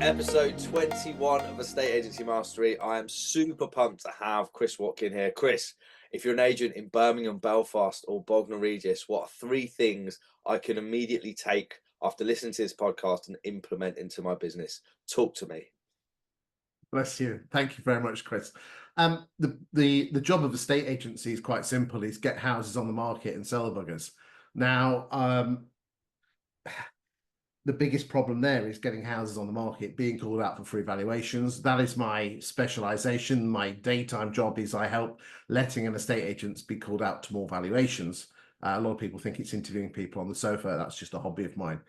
Episode 21 of Estate Agency Mastery. I am super pumped to have Chris Watkin here. Chris, if you're an agent in Birmingham, Belfast, or Bognor Regis, what are 3 things I can immediately take after listening to this podcast and implement into my business? Talk to me. Bless you. Thank you very much, Chris. The job of a estate agency is quite simple: is get houses on the market and sell the buggers. Now, the biggest problem there is getting houses on the market, being called out for free valuations. That is my specialization. My daytime job is I help letting and estate agents be called out to more valuations. A lot of people think it's interviewing people on the sofa. That's just a hobby of mine.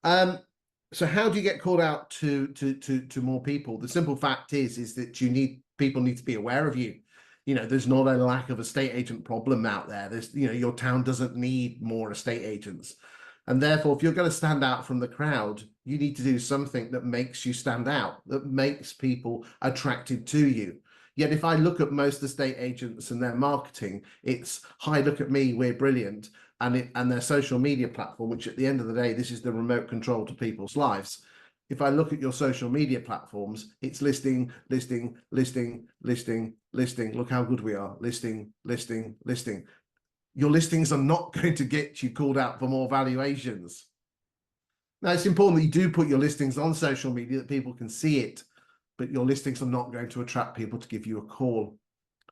So how do you get called out to more people? The simple fact is that people need to be aware of you. You know, there's not a lack of estate agent problem out there. Your town doesn't need more estate agents. And therefore, if you're going to stand out from the crowd, you need to do something that makes you stand out, that makes people attracted to you. Yet if I look at most estate agents and their marketing, it's, hi, look at me, we're brilliant. And their social media platform, which at the end of the day, this is the remote control to people's lives. If I look at your social media platforms, it's listing, listing, listing, listing, listing. Look how good we are. Listing, listing, listing. Your listings are not going to get you called out for more valuations. Now, it's important that you do put your listings on social media that people can see it, but your listings are not going to attract people to give you a call.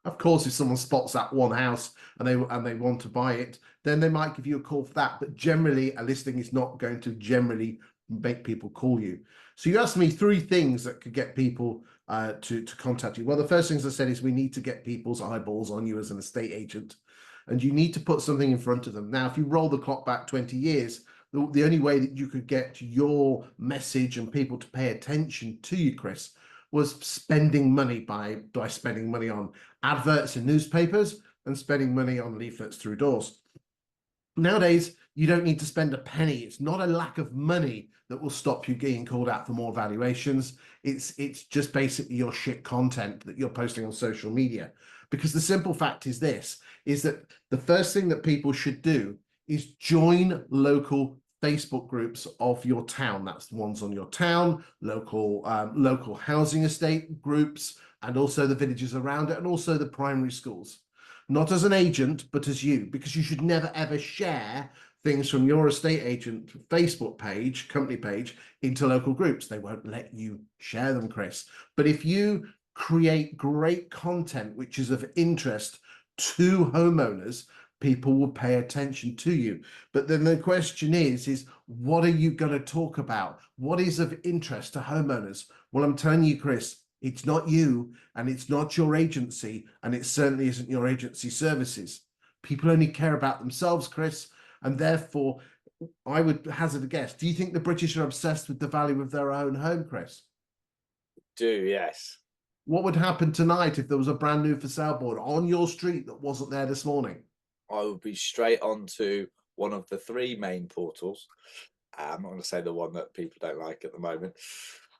Of course, if someone spots that one house and they want to buy it, then they might give you a call for that. But generally, a listing is not going to generally make people call you. So you asked me 3 things that could get people to contact you. Well, the first things I said is we need to get people's eyeballs on you as an estate agent, and you need to put something in front of them. Now, if you roll the clock back 20 years, the only way that you could get your message and people to pay attention to you, Chris, was spending money by spending money on adverts in newspapers and spending money on leaflets through doors. Nowadays, you don't need to spend a penny. It's not a lack of money that will stop you getting called out for more valuations. It's just basically your shit content that you're posting on social media. Because the simple fact is this, is that the first thing that people should do is join local Facebook groups of your town. That's the ones on your town, local housing estate groups, and also the villages around it, and also the primary schools. Not as an agent, but as you, because you should never ever share things from your estate agent Facebook page, company page, into local groups. They won't let you share them, Chris. But if you create great content which is of interest to homeowners, people will pay attention to you. But then the question is what are you going to talk about? What is of interest to homeowners? Well, I'm telling you, Chris, it's not you, and it's not your agency, and it certainly isn't your agency services. People only care about themselves, Chris, and therefore I would hazard a guess. Do you think the British are obsessed with the value of their own home, Chris? Do, yes. What would happen tonight if there was a brand new for sale board on your street that wasn't there this morning? I would be straight onto one of the 3 main portals. I'm not going to say the one that people don't like at the moment.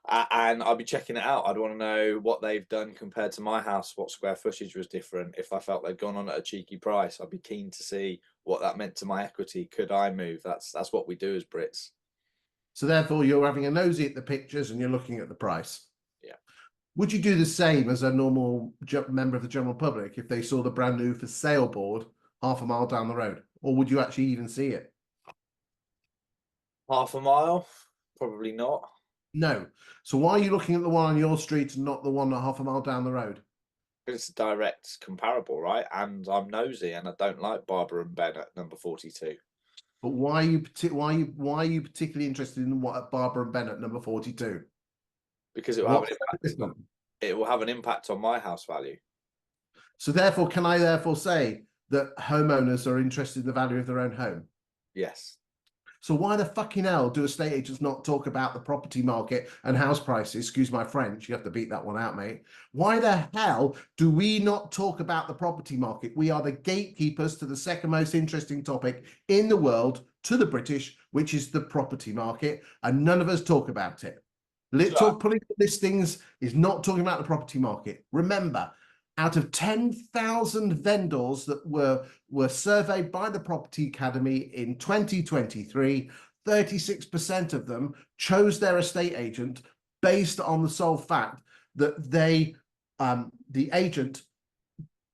And I'd be checking it out. I'd want to know what they've done compared to my house, what square footage was different. If I felt they'd gone on at a cheeky price, I'd be keen to see what that meant to my equity. Could I move? That's what we do as Brits. So therefore, you're having a nosy at the pictures and you're looking at the price. Yeah. Would you do the same as a normal member of the general public if they saw the brand new for sale board half a mile down the road? Or would you actually even see it? Half a mile? Probably not. No. So why are you looking at the one on your street and not the one half a mile down the road? It's a direct comparable, right? And I'm nosy, and I don't like Barbara and Ben at number 42. But why are you particularly interested in what Barbara and Ben at number 42? Because it will have an impact on my house value. So therefore, can I therefore say that homeowners are interested in the value of their own home? Yes. So why the fucking hell do estate agents not talk about the property market and house prices? Excuse my French, you have to beat that one out, mate. Why the hell do we not talk about the property market? We are the gatekeepers to the second most interesting topic in the world to the British, which is the property market, and none of us talk about it. Putting listings is not talking about the property market. Remember, out of 10,000 vendors that were surveyed by the Property Academy in 2023, 36% of them chose their estate agent based on the sole fact that the agent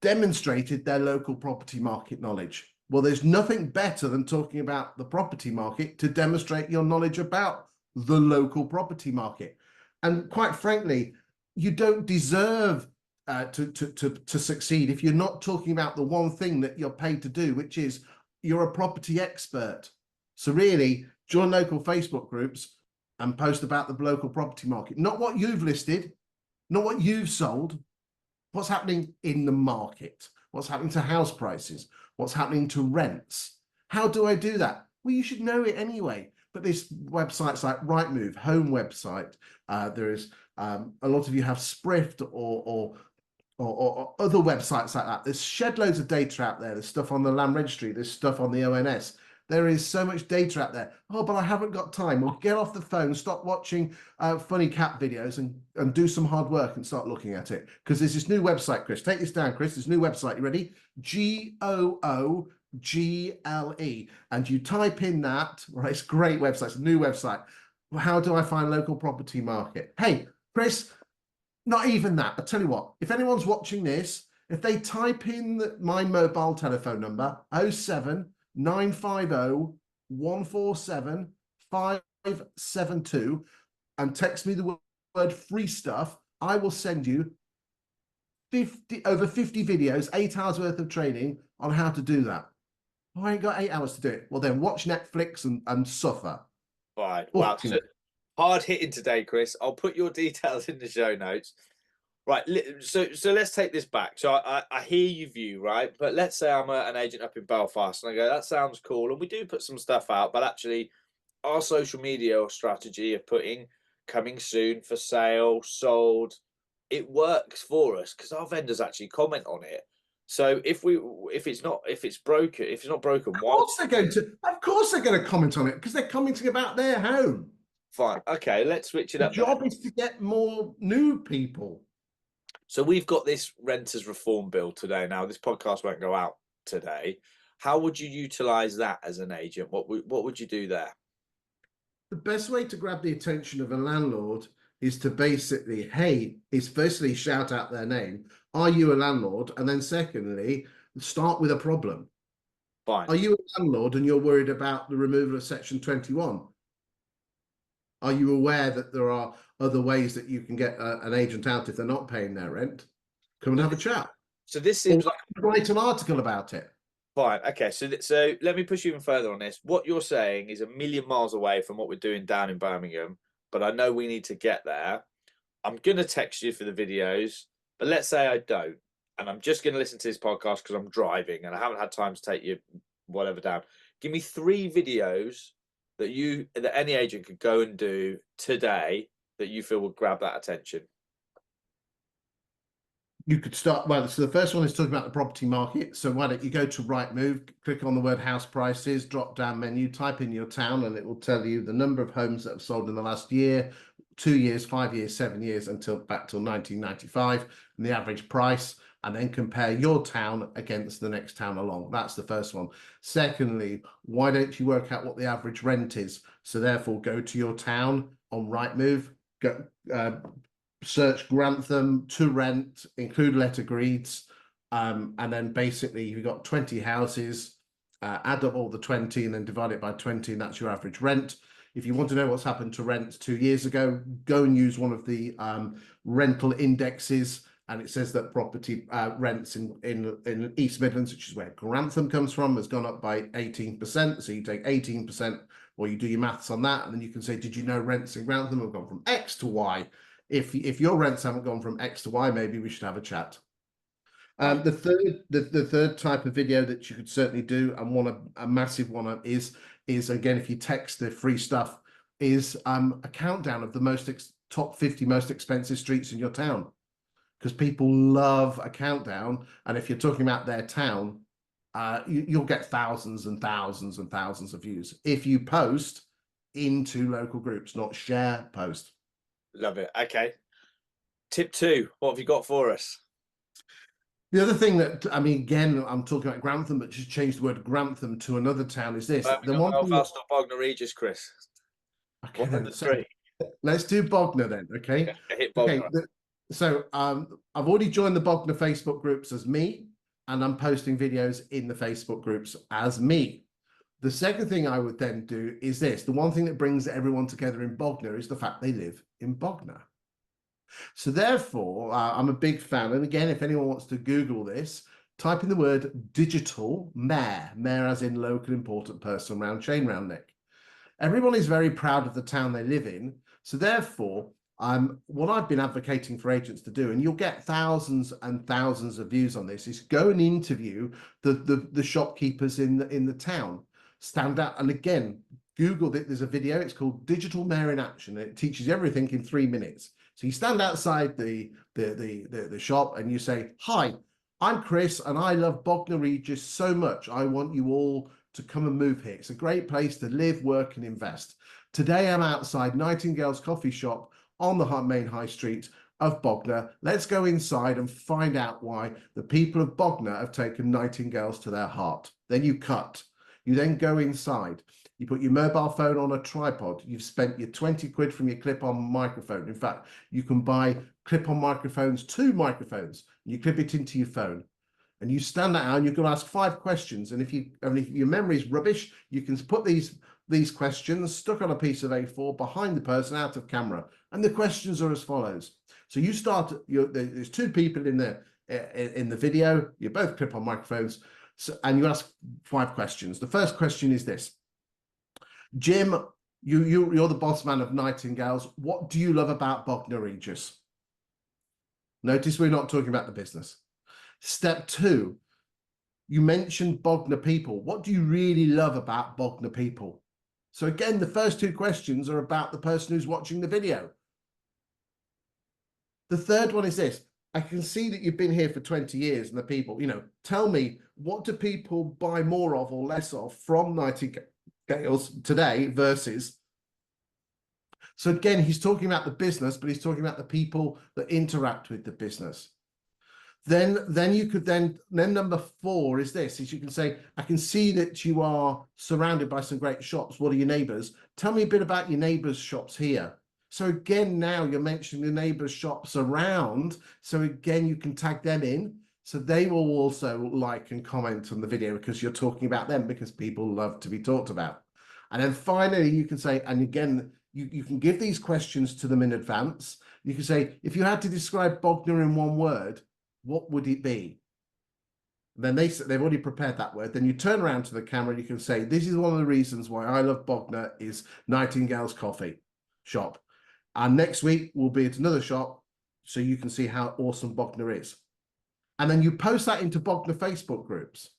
demonstrated their local property market knowledge. Well, there's nothing better than talking about the property market to demonstrate your knowledge about the local property market. And quite frankly, you don't deserve to succeed if you're not talking about the one thing that you're paid to do, which is you're a property expert. So really, join local Facebook groups and post about the local property market, not what you've listed, not what you've sold, what's happening in the market, what's happening to house prices, what's happening to rents. How do I do that? Well, you should know it anyway. But there's websites like Rightmove, home website. There is a lot of you have Sprift or other websites like that. There's shed loads of data out there. There's stuff on the land registry. There's stuff on the ONS. There is so much data out there. Oh, but I haven't got time. Well, get off the phone, stop watching funny cat videos and do some hard work and start looking at it. Because there's this new website, Chris. Take this down, Chris. This new website. You ready? GOOGLE. And you type in that, right? It's a great website. It's a new website. Well, how do I find local property market? Hey, Chris, not even that. I tell you what, if anyone's watching this, if they type in my mobile telephone number, 07950 147 572, and text me the word free stuff, I will send you over 50 videos, 8 hours worth of training on how to do that. Oh, I ain't got 8 hours to do it. Well, then watch Netflix and suffer. Right. Wow. So hard hitting today, Chris. I'll put your details in the show notes. Right. So let's take this back. So I hear your view, right? But let's say I'm an agent up in Belfast and I go, that sounds cool. And we do put some stuff out, but actually our social media strategy of putting coming soon, for sale, sold, it works for us because our vendors actually comment on it. So if it's not broken, Of why? course they're going to comment on it because they're commenting about their home. Fine. Okay, let's switch it The up. job is to get more new people. So we've got this renters reform bill today. Now this podcast won't go out today. How would you utilize that as an agent? What would you do there? The best way to grab the attention of a landlord is to basically, firstly shout out their name. Are you a landlord? And then secondly, start with a problem. Fine. Are you a landlord and you're worried about the removal of Section 21? Are you aware that there are other ways that you can get an agent out if they're not paying their rent? Come and have a chat. So this seems like write an article about it. Fine. Okay. So let me push you even further on this. What you're saying is a million miles away from what we're doing down in Birmingham, but I know we need to get there. I'm going to text you for the videos, but let's say I don't, and I'm just going to listen to this podcast because I'm driving and I haven't had time to take you whatever down. Give me 3 videos that any agent could go and do today that you feel would grab that attention. You could start, well, so the first one is talking about the property market. So why don't you go to Rightmove, click on the word house prices, drop down menu, type in your town, and it will tell you the number of homes that have sold in the last year, 2 years, 5 years, 7 years, back till 1995, and the average price, and then compare your town against the next town along. That's the first one. Secondly, why don't you work out what the average rent is? So therefore, go to your town on Rightmove, go search Grantham to rent, include let agreeds, and then basically you've got 20 houses, add up all the 20 and then divide it by 20, and that's your average rent. If you want to know what's happened to rents 2 years ago, go and use one of the rental indexes, and it says that property rents in East Midlands, which is where Grantham comes from, has gone up by 18%. So you take 18%, or you do your maths on that, and then you can say, did you know rents in Grantham have gone from X to Y? If your rents haven't gone from X to Y, maybe we should have a chat. The third type of video that you could certainly do, and a massive one is again, if you text the free stuff, is a countdown of the top 50 most expensive streets in your town, because people love a countdown, and if you're talking about their town, you'll get thousands and thousands and thousands of views if you post into local groups, not share, post. Love it. Okay. Tip 2, what have you got for us? The other thing that, I mean, again, I'm talking about Grantham, but just change the word Grantham to another town is this. Belfast or Bognor Regis, Chris. Okay, One of the 3. Let's do Bognor then, okay? Hit Okay, Bognor. so I've already joined the Bognor Facebook groups as me, and I'm posting videos in the Facebook groups as me. The second thing I would then do is this. The one thing that brings everyone together in Bognor is the fact they live in Bognor. So therefore, I'm a big fan. And again, if anyone wants to Google this, type in the word digital mayor, mayor as in local important person round chain round neck. Everyone is very proud of the town they live in. So therefore, what I've been advocating for agents to do, and you'll get thousands and thousands of views on this, is go and interview the shopkeepers in the town. Stand out, and again, Google it. There's a video. It's called Digital Mayor in Action, and it teaches everything in 3 minutes. So you stand outside the shop and you say, "Hi, I'm Chris, and I love Bognor Regis so much. I want you all to come and move here. It's a great place to live, work, and invest. Today I'm outside Nightingale's coffee shop on the main high street of Bognor. Let's go inside and find out why the people of Bognor have taken Nightingales to their heart." Then you cut. You then go inside. You put your mobile phone on a tripod. You've spent your 20 quid from your clip-on microphone. In fact, you can buy clip-on microphones, 2 microphones, and you clip it into your phone. And you stand that out and you're going to ask 5 questions. And if your memory is rubbish, you can put these questions stuck on a piece of A4 behind the person out of camera. And the questions are as follows. So you start, there's 2 people in the video, you're both clip on microphones, and you ask 5 questions. The first question is this: Jim, you're the boss man of Nightingales. What do you love about Bognor Regis? Notice we're not talking about the business. Step 2, you mentioned Bognor people. What do you really love about Bognor people? So again, the first 2 questions are about the person who's watching the video. The third one is this: I can see that you've been here for 20 years and the people, tell me, what do people buy more of or less of from Nightingales today versus... So again, he's talking about the business, but he's talking about the people that interact with the business. Then you could then number 4 is this: is you can say, I can see that you are surrounded by some great shops. What are your neighbors? Tell me a bit about your neighbors' shops here. So again, now you're mentioning the neighbors' shops around. So again, you can tag them in. So they will also like and comment on the video because you're talking about them, because people love to be talked about. And then finally, you can say, and again, you can give these questions to them in advance. You can say, if you had to describe Bognor in 1 word, what would it be? Then they've already prepared that word. Then you turn around to the camera and you can say, this is one of the reasons why I love Bognor is Nightingale's coffee shop. And next week we'll be at another shop so you can see how awesome Bognor is. And then you post that into Bognor Facebook groups.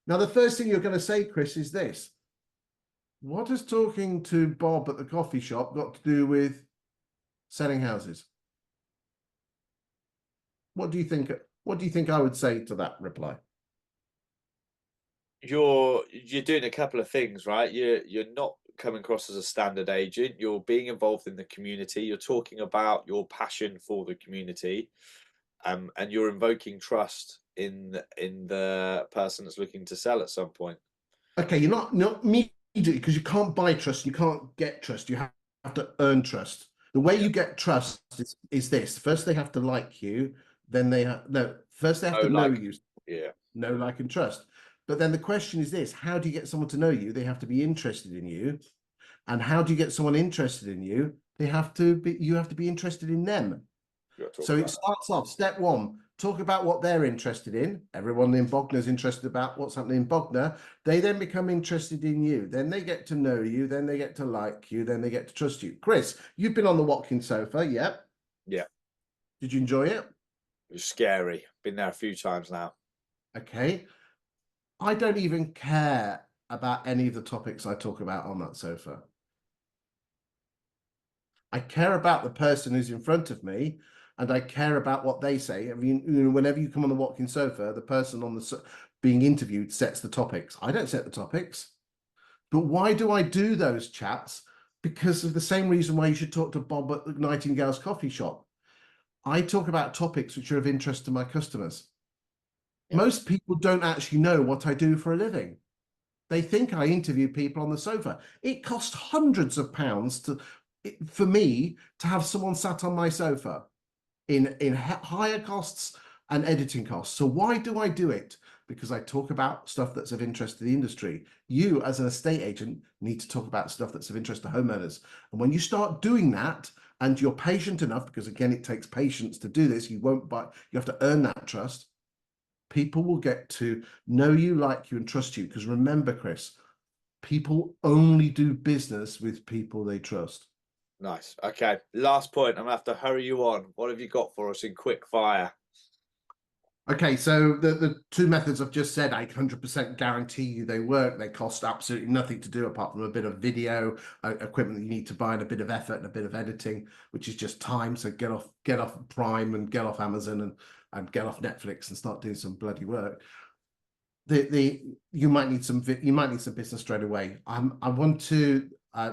Now, the first thing you're going to say, Chris, is this: what has talking to Bob at the coffee shop got to do with selling houses? What do you think? What do you think I would say to that reply? You're doing a couple of things, right? You're not coming across as a standard agent. You're being involved in the community. You're talking about your passion for the community, and you're invoking trust in the person that's looking to sell at some point. Okay, you're not immediately, because you can't buy trust, you can't get trust. You have to earn trust. The way you get trust is this: first they have to like you, then first they have to know you. Yeah. Know, like, and trust. But then the question is this: how do you get someone to know you? They have to be interested in you. And how do you get someone interested in you? You have to be interested in them. So it starts off, step 1, talk about what they're interested in. Everyone in Bognor is interested about what's happening in Bognor. They then become interested in you. Then they get to know you. Then they get to like you. Then they get to trust you. Chris, you've been on the Watkin sofa, yeah? Yeah. Did you enjoy it? It was scary. Been there a few times now. Okay. I don't even care about any of the topics I talk about on that sofa. I care about the person who's in front of me, and I care about what they say. I mean, whenever you come on the Watkin sofa, the person on the being interviewed sets the topics. I don't set the topics. But why do I do those chats? Because of the same reason why you should talk to Bob at the Nightingale's coffee shop. I talk about topics which are of interest to my customers. Yeah. Most people don't actually know what I do for a living. They think I interview people on the sofa. It costs hundreds of pounds for me to have someone sat on my sofa in higher costs and editing costs. So why do I do it? Because I talk about stuff that's of interest to the industry. You, as an estate agent, need to talk about stuff that's of interest to homeowners. And when you start doing that, and you're patient enough, because again, it takes patience to do this, you won't buy, you have to earn that trust. People will get to know you, like you, and trust you. Because remember, Chris, people only do business with people they trust. Nice. Okay. Last point. I'm gonna have to hurry you on. What have you got for us in quick fire? Okay, so the two methods I've just said, I 100% guarantee you they work. They cost absolutely nothing to do apart from a bit of video equipment that you need to buy and a bit of effort and a bit of editing, which is just time. So get off Prime and get off Amazon and get off Netflix and start doing some bloody work. You might need some business straight away. I want to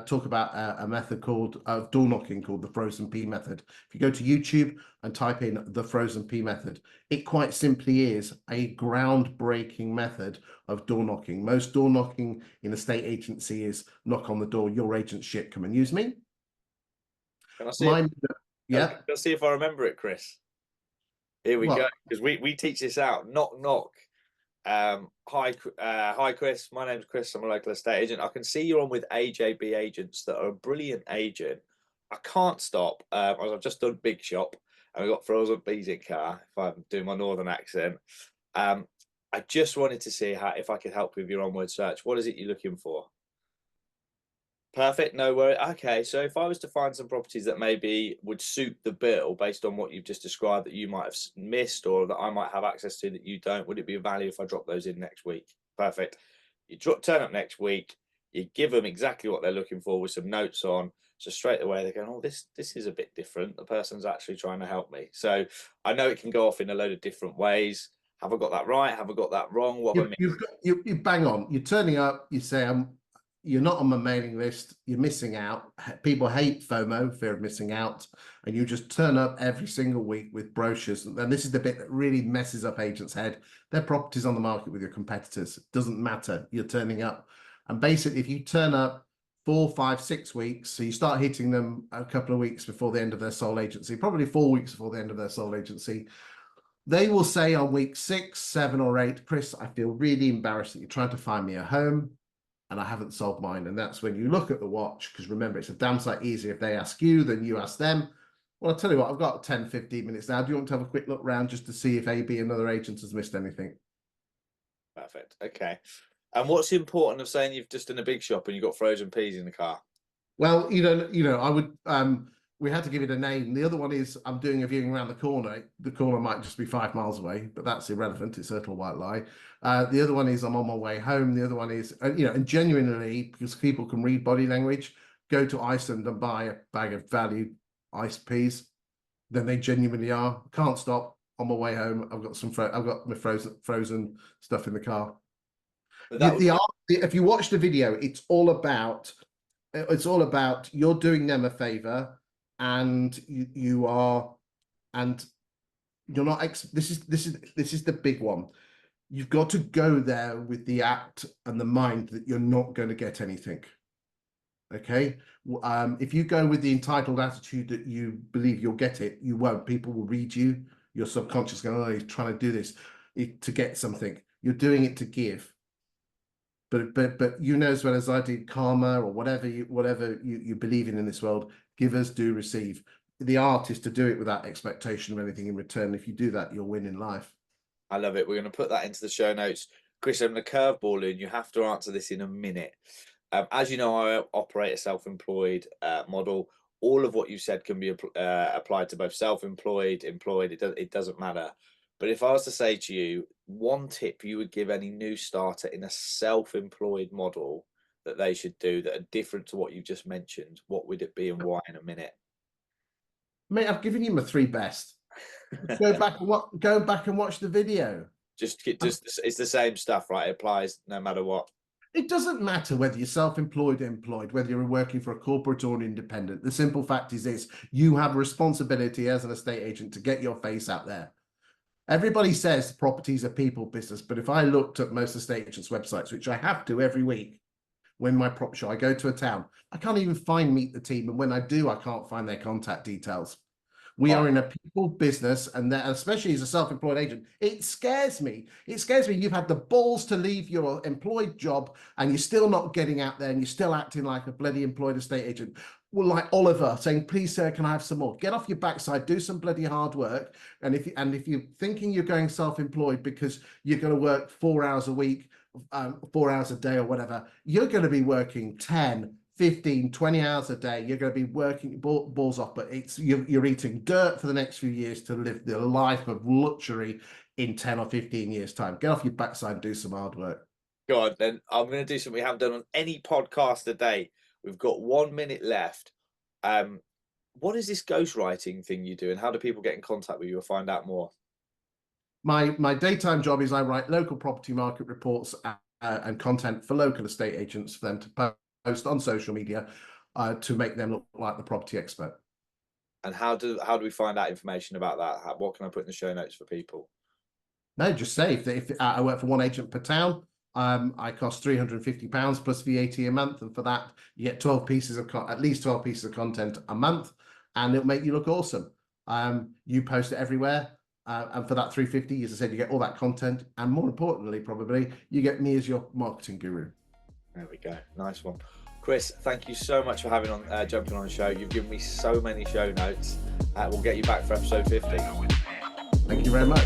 talk about a method called door knocking called the frozen pea method. If you go to YouTube and type in the frozen pea method, it quite simply is a groundbreaking method of door knocking. Most door knocking in a state agency is knock on the door, your agent's shit, come and use me. Can I see it? Yeah. Can I see if I remember it, Chris? Here we go. What? Because we teach this out. Knock knock. Hi, Chris. My name's Chris. I'm a local estate agent. I can see you're on with AJB Agents that are a brilliant agent. I can't stop. I've just done Big Shop and we've got frozen peas in car. If I'm doing my northern accent, I just wanted to see if I could help with your onward search. What is it you're looking for? Perfect, no worry. Okay, so if I was to find some properties that maybe would suit the bill based on what you've just described that you might have missed or that I might have access to that you don't, would it be of value if I drop those in next week? Perfect. You turn up next week, you give them exactly what they're looking for with some notes on. So straight away they're going, oh, this is a bit different. The person's actually trying to help me. So I know it can go off in a load of different ways. Have I got that right? Have I got that wrong? What have I missed? You bang on. You're turning up. You say, you're not on my mailing list. You're missing out. People hate FOMO, fear of missing out, and you just turn up every single week with brochures. And this is the bit that really messes up agents' head. Their property's on the market with your competitors. It doesn't matter. You're turning up, and basically, if you turn up 4, 5, 6 weeks, so you start hitting them a couple of weeks before the end of their sole agency, probably 4 weeks before the end of their sole agency. They will say on week 6, 7, or 8, Chris, I feel really embarrassed that you're trying to find me a home and I haven't sold mine. And that's when you look at the watch, because remember, it's a damn sight easier if they ask you than you ask them. Well, I'll tell you what, I've got 10, 15 minutes now. Do you want to have a quick look around just to see if AB, another agent, has missed anything? Perfect. Okay. And what's important of saying you've just done a Big Shop and you've got frozen peas in the car? Well, I would, we had to give it a name. The other one is I'm doing a viewing around the corner. The corner might just be 5 miles away, but that's irrelevant. It's a little white lie. The other one is I'm on my way home. The other one is, and genuinely, because people can read body language, go to Iceland and buy a bag of value iced peas. Then they genuinely are. Can't stop. On my way home, I've got my frozen stuff in the car. If you watch the video, it's all about you're doing them a favor, and you're not. This is the big one. You've got to go there with the act and the mind that you're not going to get anything. Okay. If you go with the entitled attitude that you believe you'll get it, you won't. People will read you. Your subconscious going, oh, he's trying to do this to get something. You're doing it to give. But you know as well as I do, karma or whatever you believe in this world, givers do receive. The art is to do it without expectation of anything in return. If you do that, you'll win in life. I love it. We're going to put that into the show notes. Chris, I'm going to curveball in. You have to answer this in a minute. As you know, I operate a self-employed model. All of what you said can be applied to both self-employed, employed. It doesn't matter. But if I was to say to you, one tip you would give any new starter in a self-employed model that they should do that are different to what you just mentioned, what would it be and why in a minute? Mate, I've given you my 3 best. Go back and watch the video. Just it's the same stuff, right? It applies no matter what. It doesn't matter whether you're self-employed or employed, whether you're working for a corporate or an independent. The simple fact is this: you have a responsibility as an estate agent to get your face out there. Everybody says properties are people business, but if I looked at most estate agents' websites, which I have to every week, when my prop show, I go to a town, I can't even find Meet the Team. And when I do, I can't find their contact details. We are in a people business, and that, especially as a self-employed agent, it scares me. It scares me. You've had the balls to leave your employed job, and you're still not getting out there, and you're still acting like a bloody employed estate agent. Well, like Oliver saying, "Please, sir, can I have some more?" Get off your backside, do some bloody hard work. And if you're thinking you're going self-employed because you're going to work 4 hours a week, 4 hours a day, or whatever, you're going to be working 10. 15, 20 hours a day, you're going to be working balls off, but you're eating dirt for the next few years to live the life of luxury in 10 or 15 years' time. Get off your backside and do some hard work. Go on, then I'm going to do something we haven't done on any podcast today. We've got 1 minute left. What is this ghostwriting thing you do, and how do people get in contact with you or find out more? My daytime job is I write local property market reports and content for local estate agents for them to post on social media to make them look like the property expert. And how do we find out information about that? What can I put in the show notes for people? No, just say if I work for one agent per town, I cost £350 plus VAT a month, and for that you get 12 pieces of at least 12 pieces of content a month, and it'll make you look awesome. You post it everywhere, and for that £350, as I said, you get all that content, and more importantly, probably you get me as your marketing guru. There we go. Nice one. Chris, thank you so much for jumping on the show. You've given me so many show notes. We'll get you back for episode 50. Thank you very much.